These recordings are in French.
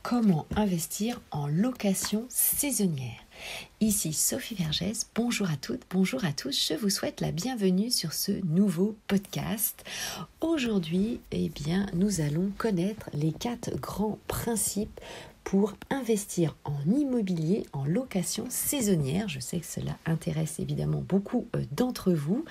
Comment investir en location saisonnière? Ici Sophie Vergès, bonjour à toutes, bonjour à tous, je vous souhaite la bienvenue sur ce nouveau podcast. Aujourd'hui, nous allons connaître les 4 grands principes pour investir en immobilier en location saisonnière. Je sais que cela intéresse évidemment beaucoup d'entre vous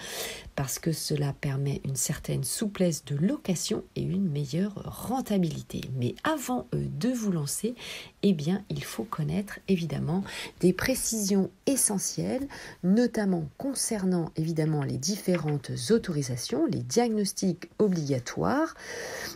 parce que cela permet une certaine souplesse de location et une meilleure rentabilité. Mais avant de vous lancer, il faut connaître évidemment des précisions essentielles, notamment concernant évidemment les différentes autorisations, les diagnostics obligatoires,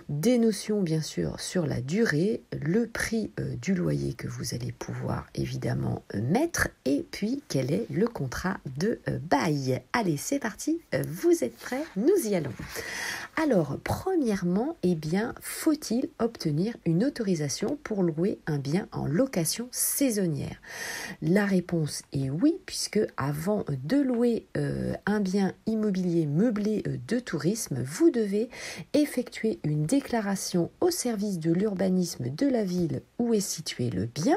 des notions bien sûr sur la durée, le prix du loyer que vous allez pouvoir évidemment mettre et puis quel est le contrat de bail. Allez, c'est parti, vous êtes prêts? Nous y allons. Alors, premièrement, faut-il obtenir une autorisation pour louer un bien en location saisonnière? La réponse est oui, puisque avant de louer un bien immobilier meublé de tourisme, vous devez effectuer une déclaration au service de l'urbanisme de la ville où est situé le bien,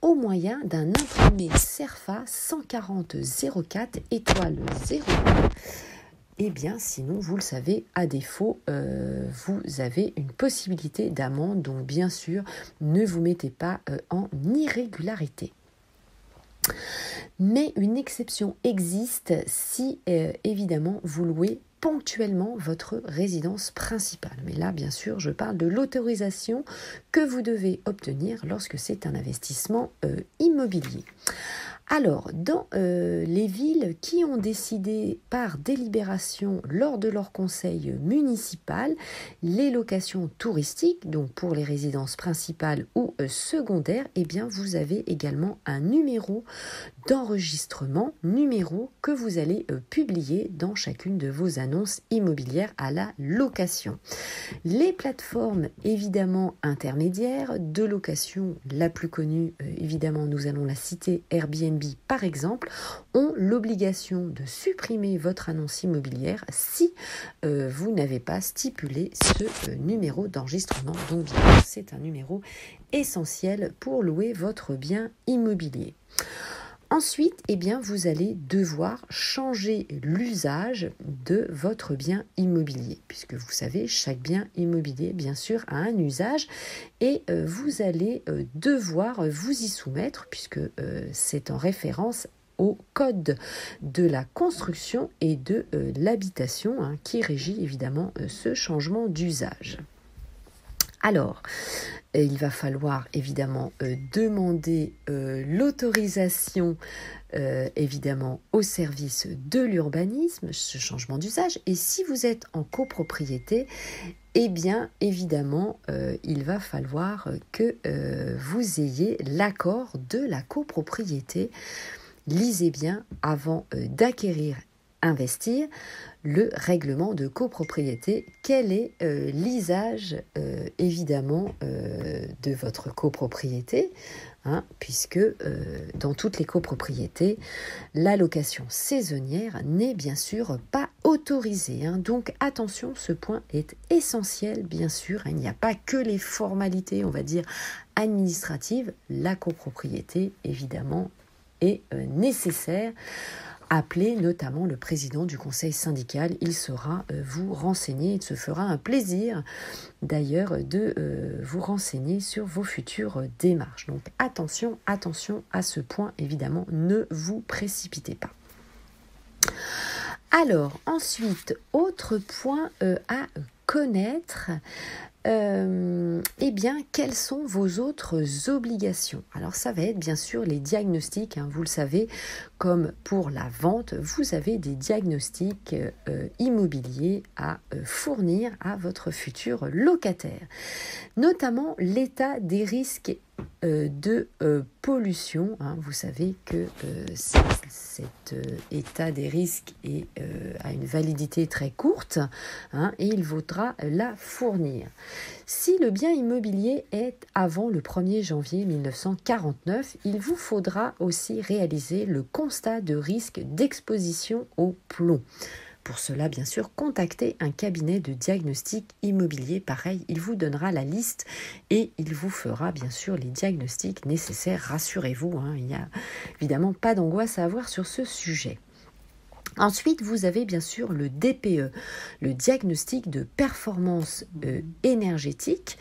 au moyen d'un imprimé CERFA 140 04 étoile 0. Sinon, vous le savez, à défaut, vous avez une possibilité d'amende. Donc, bien sûr, ne vous mettez pas en irrégularité. Mais une exception existe si, évidemment, vous louez ponctuellement votre résidence principale. Mais là, bien sûr, je parle de l'autorisation que vous devez obtenir lorsque c'est un investissement immobilier. Alors, dans les villes qui ont décidé par délibération lors de leur conseil municipal les locations touristiques, donc pour les résidences principales ou secondaires, vous avez également un numéro d'enregistrement, numéro que vous allez publier dans chacune de vos annonces immobilières à la location. Les plateformes évidemment intermédiaires de location, la plus connue évidemment nous allons la citer, Airbnb par exemple, ont l'obligation de supprimer votre annonce immobilière si vous n'avez pas stipulé ce numéro d'enregistrement. Donc c'est un numéro essentiel pour louer votre bien immobilier. Ensuite, vous allez devoir changer l'usage de votre bien immobilier, puisque vous savez, chaque bien immobilier, bien sûr, a un usage et vous allez devoir vous y soumettre, puisque c'est en référence au code de la construction et de l'habitation qui régit évidemment ce changement d'usage. Alors, il va falloir évidemment demander l'autorisation évidemment au service de l'urbanisme, ce changement d'usage. Et si vous êtes en copropriété, évidemment, il va falloir que vous ayez l'accord de la copropriété. Lisez bien avant d'acquérir, investir, le règlement de copropriété. Quel est l'usage évidemment de votre copropriété, puisque dans toutes les copropriétés, la location saisonnière n'est bien sûr pas autorisée. Donc attention, ce point est essentiel, bien sûr. Il n'y a pas que les formalités, on va dire, administratives. La copropriété, évidemment, est nécessaire. Appelez notamment le président du conseil syndical, il saura vous renseigner, il se fera un plaisir d'ailleurs de vous renseigner sur vos futures démarches. Donc attention à ce point, évidemment, ne vous précipitez pas. Alors ensuite, autre point à connaître, quelles sont vos autres obligations? Alors ça va être bien sûr les diagnostics, vous le savez, comme pour la vente, vous avez des diagnostics immobiliers à fournir à votre futur locataire, notamment l'état des risques de pollution. Vous savez que cet état des risques a une validité très courte et il faudra la fournir. Si le bien immobilier est avant le 1er janvier 1949, il vous faudra aussi réaliser le constat de risque d'exposition au plomb. Pour cela, bien sûr, contactez un cabinet de diagnostic immobilier. Pareil, il vous donnera la liste et il vous fera bien sûr les diagnostics nécessaires. Rassurez-vous, il n'y a évidemment pas d'angoisse à avoir sur ce sujet. Ensuite, vous avez bien sûr le DPE, le diagnostic de performance énergétique,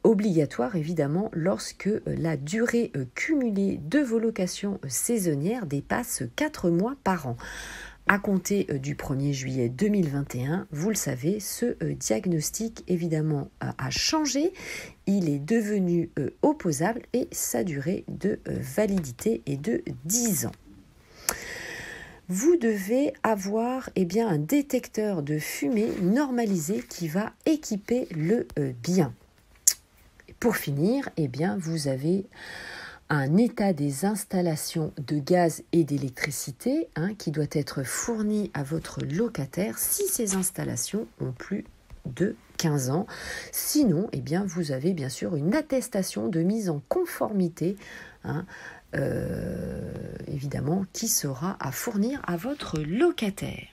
obligatoire évidemment lorsque la durée cumulée de vos locations saisonnières dépasse 4 mois par an. À compter du 1er juillet 2021, vous le savez, ce diagnostic évidemment a changé. Il est devenu opposable et sa durée de validité est de 10 ans. Vous devez avoir un détecteur de fumée normalisé qui va équiper le bien. Pour finir, vous avez un état des installations de gaz et d'électricité qui doit être fourni à votre locataire si ces installations ont plus de 15 ans. Sinon, vous avez bien sûr une attestation de mise en conformité évidemment, qui sera à fournir à votre locataire.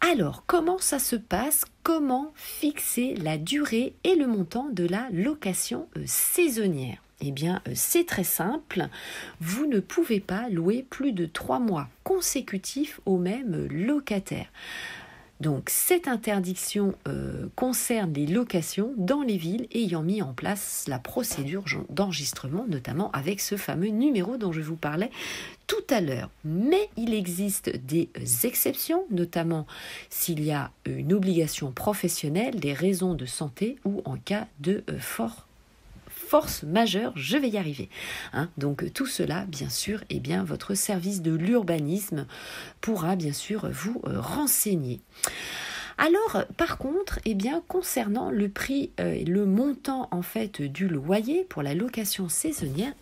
Alors, comment ça se passe ? Comment fixer la durée et le montant de la location saisonnière ? C'est très simple. Vous ne pouvez pas louer plus de 3 mois consécutifs au même locataire. Donc, cette interdiction concerne les locations dans les villes ayant mis en place la procédure d'enregistrement, notamment avec ce fameux numéro dont je vous parlais tout à l'heure. Mais il existe des exceptions, notamment s'il y a une obligation professionnelle, des raisons de santé ou en cas de force majeure, je vais y arriver. Donc tout cela, bien sûr, votre service de l'urbanisme pourra bien sûr vous renseigner. Alors, par contre, concernant le prix, le montant en fait du loyer pour la location saisonnière,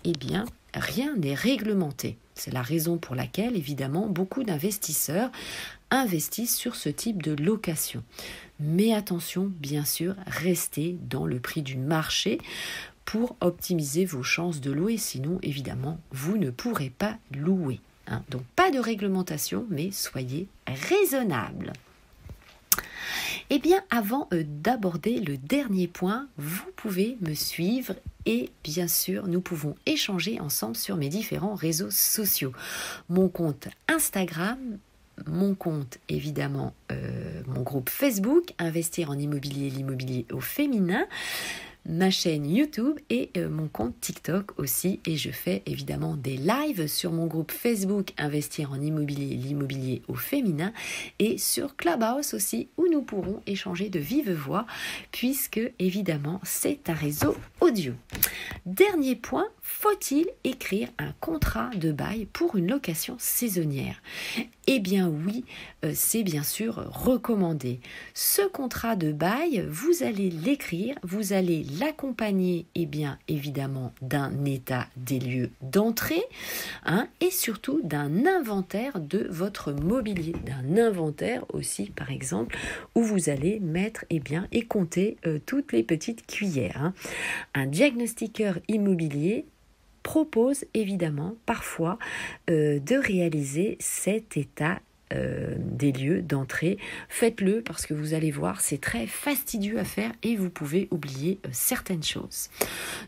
rien n'est réglementé. C'est la raison pour laquelle, évidemment, beaucoup d'investisseurs investissent sur ce type de location. Mais attention, bien sûr, restez dans le prix du marché pour optimiser vos chances de louer, sinon évidemment vous ne pourrez pas louer. Donc pas de réglementation, mais soyez raisonnable. Avant d'aborder le dernier point, vous pouvez me suivre et bien sûr nous pouvons échanger ensemble sur mes différents réseaux sociaux. Mon compte Instagram, mon compte évidemment, mon groupe Facebook, Investir en immobilier, l'immobilier au féminin, ma chaîne YouTube et mon compte TikTok aussi. Et je fais évidemment des lives sur mon groupe Facebook Investir en immobilier, l'immobilier au féminin et sur Clubhouse aussi où nous pourrons échanger de vive voix puisque évidemment c'est un réseau audio. Dernier point, faut-il écrire un contrat de bail pour une location saisonnière ? Oui, c'est bien sûr recommandé. Ce contrat de bail, vous allez l'écrire, vous allez l'accompagner évidemment d'un état des lieux d'entrée et surtout d'un inventaire de votre mobilier, d'un inventaire aussi par exemple où vous allez mettre et compter toutes les petites cuillères. Un diagnostiqueur immobilier propose évidemment parfois de réaliser cet état des lieux d'entrée. Faites-le parce que vous allez voir, c'est très fastidieux à faire et vous pouvez oublier certaines choses.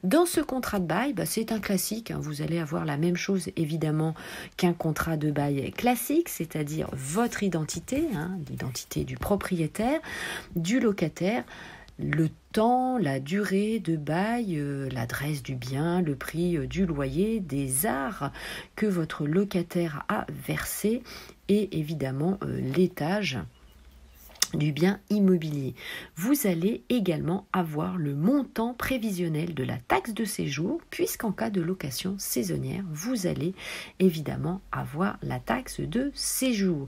Dans ce contrat de bail, c'est un classique. Vous allez avoir la même chose évidemment qu'un contrat de bail classique, c'est-à-dire votre identité, l'identité du propriétaire, du locataire, le temps, la durée de bail, l'adresse du bien, le prix du loyer, des arts que votre locataire a versé et évidemment l'étage du bien immobilier. Vous allez également avoir le montant prévisionnel de la taxe de séjour puisqu'en cas de location saisonnière, vous allez évidemment avoir la taxe de séjour.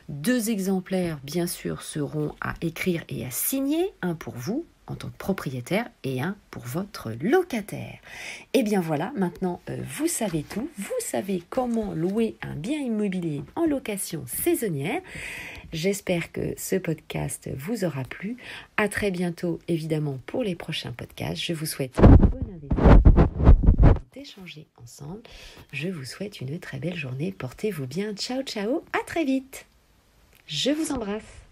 2 exemplaires, bien sûr, seront à écrire et à signer, un pour vous en tant que propriétaire et un pour votre locataire. Voilà, maintenant vous savez tout, vous savez comment louer un bien immobilier en location saisonnière. J'espère que ce podcast vous aura plu. À très bientôt, évidemment, pour les prochains podcasts. Je vous souhaite un bon investissement, d'échanger ensemble. Je vous souhaite une très belle journée. Portez-vous bien. Ciao, ciao. À très vite. Je vous embrasse.